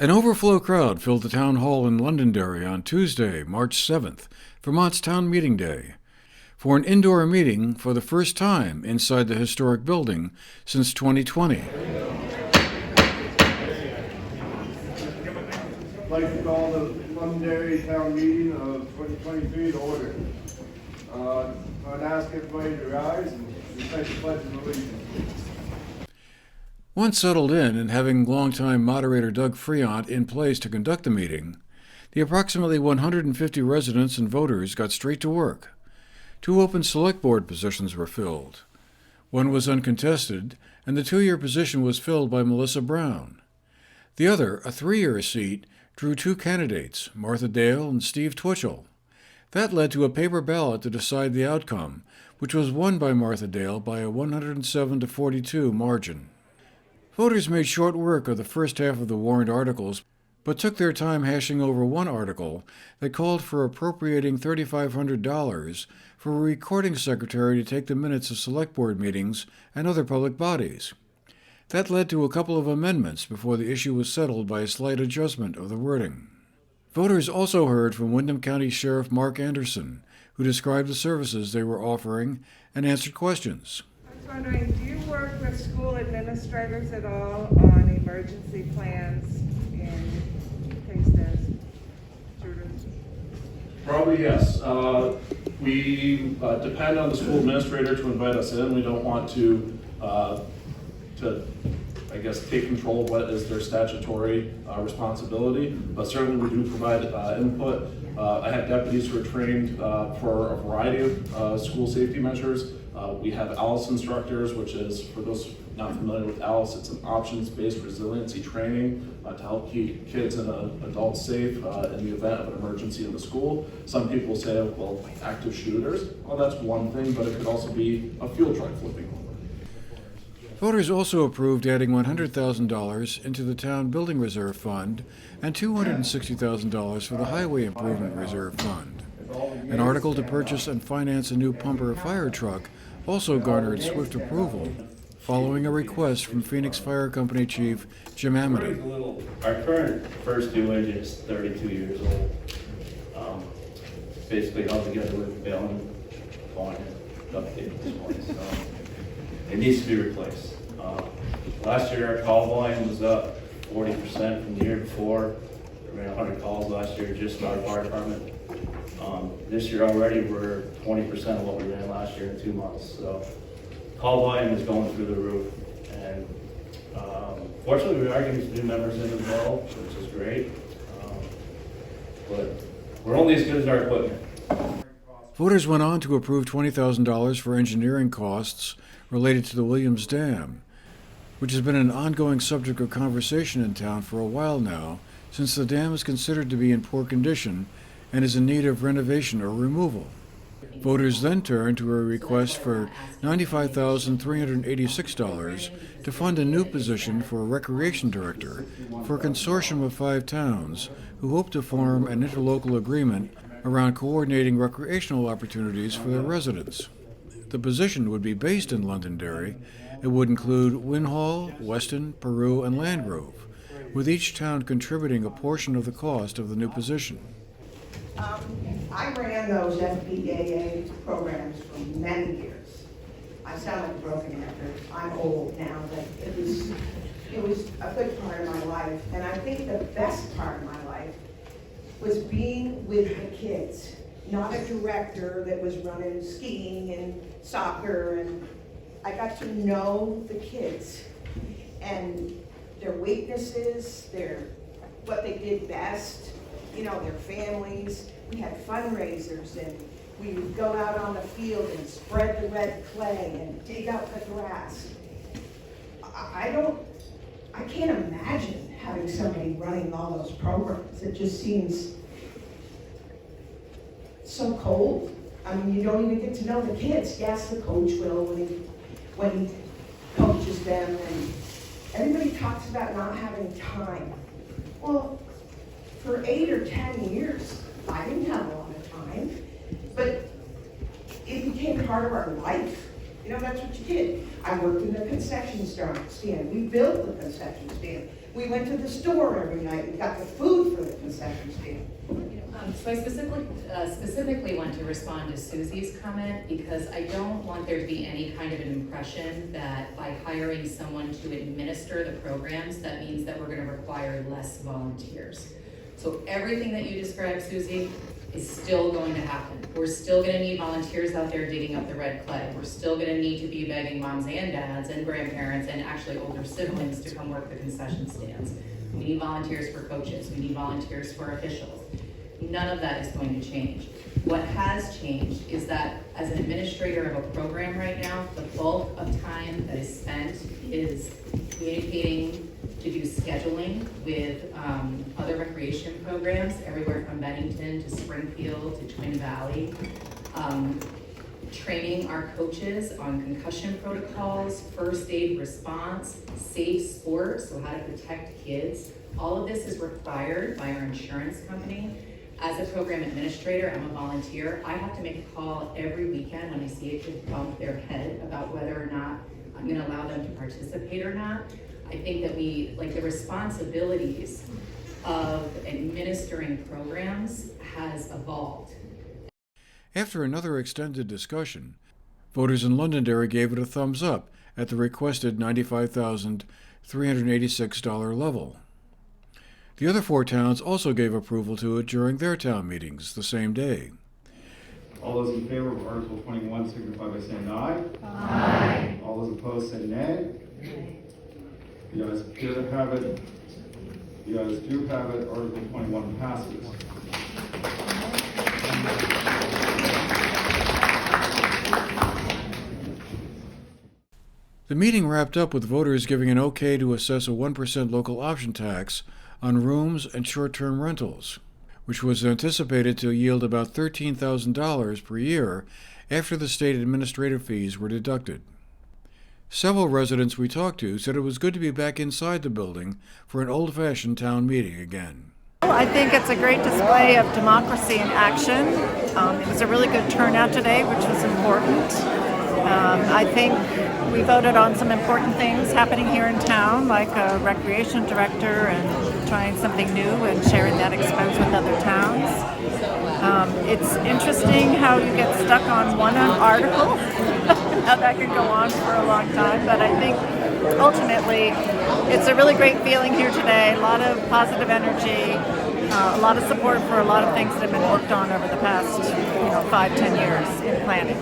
An overflow crowd filled the town hall in Londonderry on Tuesday, March 7th, Vermont's town meeting day, for an indoor meeting for the first time inside the historic building since 2020. I'd like to call the Londonderry town meeting of 2023 to order. I'd ask everybody to rise and recite the Pledge of Allegiance. Once settled in and having longtime moderator Doug Freont in place to conduct the meeting, the approximately 150 residents and voters got straight to work. 2 open select board positions were filled. One was uncontested, and the 2-year position was filled by Melissa Brown. The other, a 3-year seat, drew 2 candidates, Martha Dale and Steve Twitchell. That led to a paper ballot to decide the outcome, which was won by Martha Dale by a 107-42 margin. Voters made short work of the first half of the warrant articles, but took their time hashing over one article that called for appropriating $3,500 for a recording secretary to take the minutes of select board meetings and other public bodies. That led to a couple of amendments before the issue was settled by a slight adjustment of the wording. Voters also heard from Windham County Sheriff Mark Anderson, who described the services they were offering and answered questions. I was wondering, do you work with school administrators at all on emergency plans in case there's shooters? Probably yes. We depend on the school administrator to invite us in. We don't want to take control of what is their statutory responsibility, but certainly we do provide input. I have deputies who are trained for a variety of school safety measures. We have ALICE instructors, which is, for those not familiar with ALICE, it's an options-based resiliency training to help keep kids and adults safe in the event of an emergency in the school. Some people say, well, active shooters, well, that's one thing, but it could also be a fuel truck flipping over. Voters also approved adding $100,000 into the Town Building Reserve Fund and $260,000 for the Highway Improvement Reserve Fund. An article to purchase and finance a new pumper fire truck also garnered swift approval, following a request from Phoenix Fire Company Chief Jim Amity. Our current first due engine is 32 years old. Basically held together with bailing on it, updated at this point. So it needs to be replaced. Last year our call volume was up 40% from the year before. We ran 100 calls last year just in our fire department. This year already we're 20% of what we ran last year in 2 months. So call volume is going through the roof. And fortunately we are getting some new members in as well, which is great. But we're only as good as our equipment. Voters went on to approve $20,000 for engineering costs related to the Williams Dam, which has been an ongoing subject of conversation in town for a while now, since the dam is considered to be in poor condition and is in need of renovation or removal. Voters then turned to a request for $95,386 to fund a new position for a recreation director for a consortium of 5 towns who hope to form an interlocal agreement around coordinating recreational opportunities for their residents. The position would be based in Londonderry. It would include Winhall, Weston, Peru, and Landgrove, with each town contributing a portion of the cost of the new position. I ran those FBAA programs for many years. I sound like a broken record. I'm old now, but it was a good part of my life. And I think the best part of my life was being with the kids, not a director that was running skiing and soccer. And I got to know the kids and their weaknesses, what they did best, their families. We had fundraisers and we would go out on the field and spread the red clay and dig up the grass. I can't imagine having somebody running all those programs. It just seems so cold. I mean, you don't even get to know the kids. Yes, the coach will when he coaches them, and everybody talks about not having time. Well, for 8 or 10 years, I didn't have a lot of time, but it became part of our life. That's what you did. I worked in the concession stand. We built the concession stand. We went to the store every night and got the food for the concession stand. So I specifically want to respond to Susie's comment because I don't want there to be any kind of an impression that by hiring someone to administer the programs, that means that we're going to require less volunteers. So everything that you described, Susie, is still going to happen. We're still going to need volunteers out there digging up the red clay. We're still going to need to be begging moms and dads and grandparents and actually older siblings to come work the concession stands. We need volunteers for coaches. We need volunteers for officials. None of that is going to change. What has changed is that as an administrator of a program right now, the bulk of time that is spent is communicating to do scheduling with other recreation programs, everywhere from Bennington to Springfield to Twin Valley. Training our coaches on concussion protocols, first aid response, safe sports, so how to protect kids. All of this is required by our insurance company. As a program administrator, I'm a volunteer. I have to make a call every weekend when I see a kid bump their head about whether or not I'm gonna allow them to participate or not. I think that the responsibilities of administering programs has evolved. After another extended discussion, voters in Londonderry gave it a thumbs up at the requested $95,386 level. The other 4 towns also gave approval to it during their town meetings the same day. All those in favor of Article 21 signify by saying aye. Aye. All those opposed say nay. The ayes appear to have it. The ayes do have it. Article 21 passes. The meeting wrapped up with voters giving an okay to assess a 1% local option tax on rooms and short-term rentals, which was anticipated to yield about $13,000 per year after the state administrative fees were deducted. Several residents we talked to said it was good to be back inside the building for an old-fashioned town meeting again. I think it's a great display of democracy in action. It was a really good turnout today, which was important. I think we voted on some important things happening here in town, like a recreation director and trying something new and sharing that expense with other towns. It's interesting how you get stuck on one article, how that can go on for a long time, but I think ultimately it's a really great feeling here today, a lot of positive energy, a lot of support for a lot of things that have been worked on over the past 5-10 years in planning.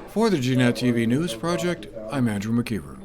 For the GNAT-TV News Project, I'm Andrew McKeever.